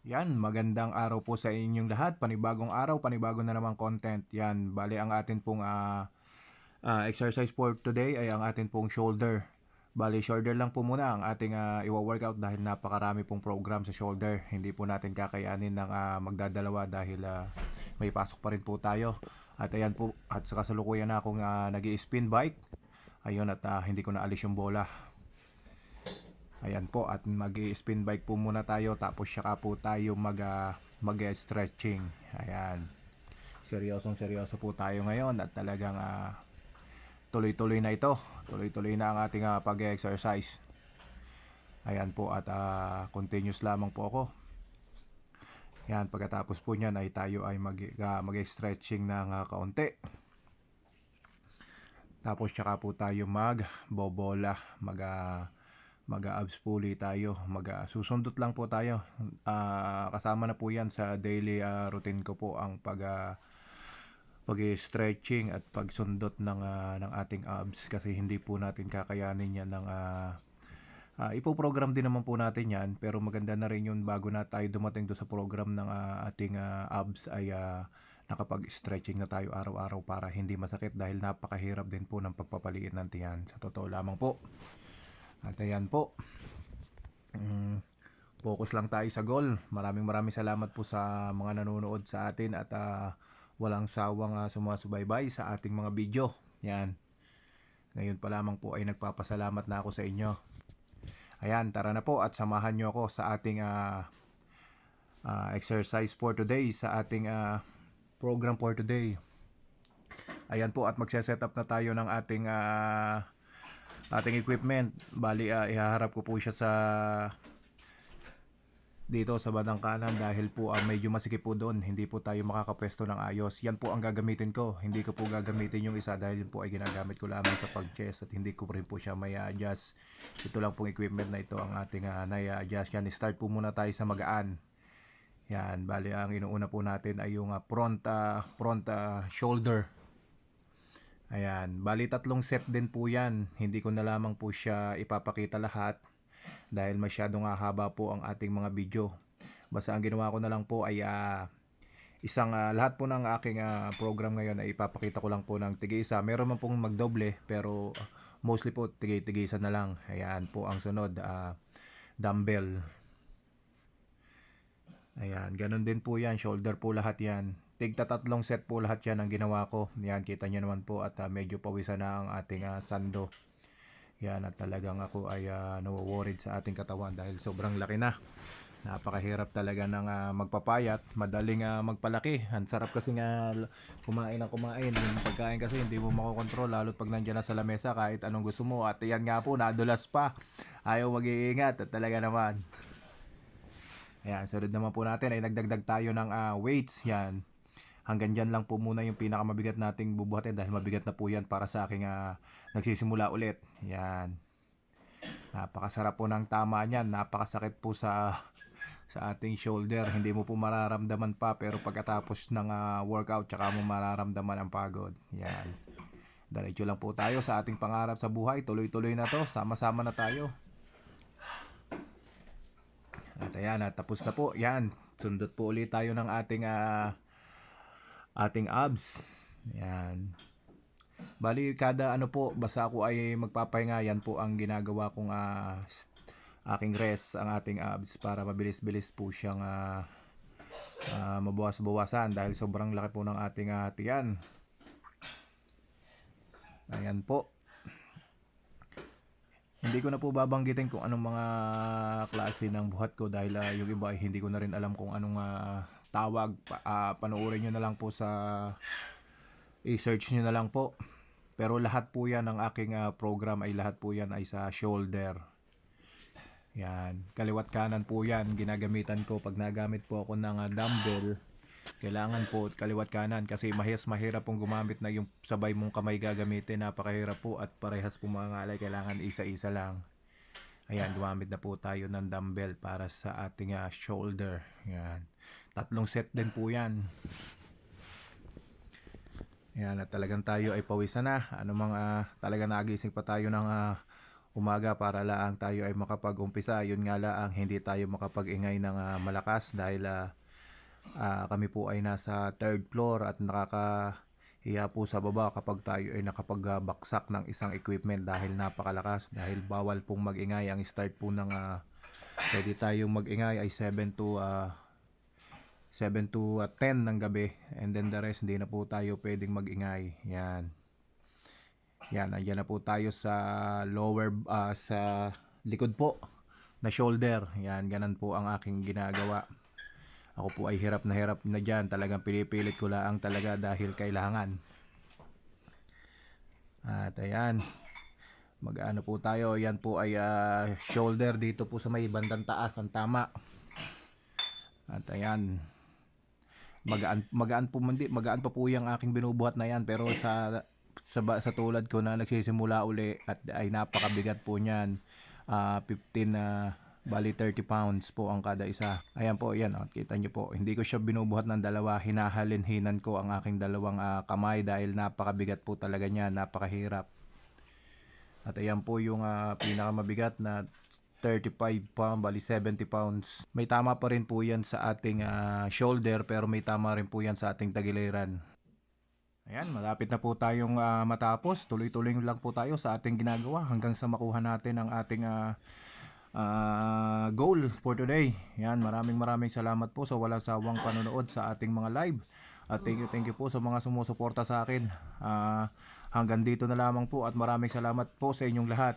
Yan, magandang araw po sa inyong lahat. Panibagong araw, panibago na namang content. Yan, bali ang atin pong exercise for today ay ang atin pong shoulder. Bali, shoulder lang po muna ang ating iwa-workout dahil napakarami pong program sa shoulder. Hindi po natin kakayanin ng magdadalawa dahil may pasok pa rin po tayo. At ayan po, at sa kasalukuyan na akong nag-i-spin bike. Ayun, at hindi ko na alis yung bola. Ayan po, at mag-spin bike po muna tayo tapos saka po tayo mag-stretching. Ayan. Seryoso po tayo ngayon at talagang tuloy-tuloy na ito. Tuloy-tuloy na ang ating pag-exercise. Ayan po, at continuous lamang po ako. Yan, pagkatapos po niyan ay tayo ay mag-stretching ng kaunti. Tapos saka po tayo mag-bobola, mag-abs pulley tayo, susundot lang po tayo. Kasama na po yan sa daily routine ko po ang pag-stretching at pagsundot ng ating abs kasi hindi po natin kakayanin yan ng ipo-program din naman po natin yan, pero maganda na rin yun bago na tayo dumating do sa program ng ating abs ay nakapag-stretching na tayo araw-araw para hindi masakit dahil napakahirap din po ng pagpapaliit ng tiyan. Sa totoo lamang po. At ayan po. Focus lang tayo sa goal. Maraming salamat po sa mga nanonood sa atin at walang sawang sumusubaybay sa ating mga video. Yan. Ngayon pa lamang po ay nagpapasalamat na ako sa inyo. Ayan, tara na po at samahan nyo ako sa ating exercise for today, sa ating program for today. Ayan po, at magse-set up na tayo ng ating equipment. Bali, ihaharap ko po siya dito sa bandang kanan dahil po medyo masikip po doon. Hindi po tayo makakapwesto ng ayos. Yan po ang gagamitin ko. Hindi ko po gagamitin yung isa dahil yun po ay ginagamit ko lamang sa pag-chest at hindi ko rin po siya may adjust. Ito lang pong equipment na ito ang ating na-adjust. Yan, start po muna tayo sa magaan. Yan, bali ang inuuna po natin ay yung front shoulder. Ayan, bali 3 set din po yan. Hindi ko na lamang po siya ipapakita lahat dahil masyadong haba po ang ating mga video. Basta ang ginawa ko na lang po ay lahat po ng aking program ngayon ay ipapakita ko lang po ng tig-isa. Meron man pong magdoble pero mostly po tig-isa na lang. Ayan po ang sunod, dumbbell. Ayan, ganun din po yan. Shoulder po lahat yan. Tigta 3 set po lahat yan ang ginawa ko. Yan, kita nyo naman po at medyo pawisan na ang ating sando. Yan, at talagang ako ay nawo-worried sa ating katawan dahil sobrang laki na. Napakahirap talaga ng magpapayat. Madaling magpalaki. Ang sarap kasi nga kumain ng kumain. Yung pagkain kasi hindi mo makokontrol lalo't pag nandiyan na sa lamesa kahit anong gusto mo. At yan nga po, nadulas pa. Ayaw mag-iingat at talaga naman. Ayan, sunod naman po natin ay nagdagdag tayo ng weights. Yan. Hanggang dyan lang po muna yung pinakamabigat nating bubuhatin dahil mabigat na po yan para sa aking nagsisimula ulit. Yan. Napakasarap po ng tama niyan. Napakasakit po sa ating shoulder. Hindi mo po mararamdaman pa pero pagkatapos ng workout tsaka mo mararamdaman ang pagod. Yan. Diretso lang po tayo sa ating pangarap sa buhay. Tuloy-tuloy na to. Sama-sama na tayo. At ayan, tapos na po. Yan, sundot po ulit tayo ng ating abs. Yan. Bali, kada po, basta ako ay magpapahinga, yan po ang ginagawa kong aking rest, ang ating abs para mabilis-bilis po siyang mabawas-bawasan dahil sobrang laki po ng ating tiyan. Ayan po. Hindi ko na po babanggitin kung anong mga klase ng buhat ko dahil yung iba ay hindi ko na rin alam kung anong tawag. Panoorin nyo na lang po i-search nyo na lang po. Pero lahat po yan ng aking program ay lahat po yan ay sa shoulder. Yan. Kaliwat kanan po yan. Ginagamitan ko pag nagamit po ako ng dumbbell. Kailangan po kaliwat kanan kasi mahirap pong gumamit na yung sabay mong kamay gagamitin. Napakahirap po at parehas po mga ngalay. Kailangan isa-isa lang. Ayan, gumamit na po tayo ng dumbbell para sa ating shoulder. Yan. 3 set din po yan. Yan, at talagang tayo ay pawisan na. Talagang nagising pa tayo ng umaga para laang tayo ay makapag-umpisa. Yun nga laang hindi tayo makapag-ingay ng malakas dahil kami po ay nasa third floor at nakakahiya po sa baba kapag tayo ay nakapagbaksak ng isang equipment dahil napakalakas, dahil bawal pong magingay. Ang start po ng pwede tayong magingay ay 7 to 10 ng gabi, and then the rest hindi na po tayo pwedeng magingay. Yan, andyan na po tayo sa lower, sa likod po na shoulder. Yan, ganun po ang aking ginagawa. Ako po ay hirap na dyan. Talagang pinipilit ko lang talaga dahil kailangan. At ayan, mag-ano po tayo. Yan po ay shoulder dito po sa may bandang taas ang tama. At ayan, magaan pa po yung aking binubuhat na yan, pero sa tulad ko na nagsisimula uli at ay napakabigat po niyan. 30 pounds po ang kada isa. Ayan po, yan, kita nyo po, hindi ko siya binubuhat ng dalawa, hinahalin-hinan ko ang aking dalawang kamay dahil napakabigat po talaga niya, napakahirap. At ayan po yung pinakamabigat na 35 pounds, 70 pounds. May tama pa rin po yan sa ating shoulder, pero may tama rin po yan sa ating tagiliran. Ayan, malapit na po tayong matapos. Tuloy-tuloy lang po tayo sa ating ginagawa hanggang sa makuha natin ang ating goal for today. Yan, maraming salamat po sa walang sawang panonood sa ating mga live. At thank you po sa mga sumusuporta sa akin. Hanggang dito na lamang po at maraming salamat po sa inyong lahat.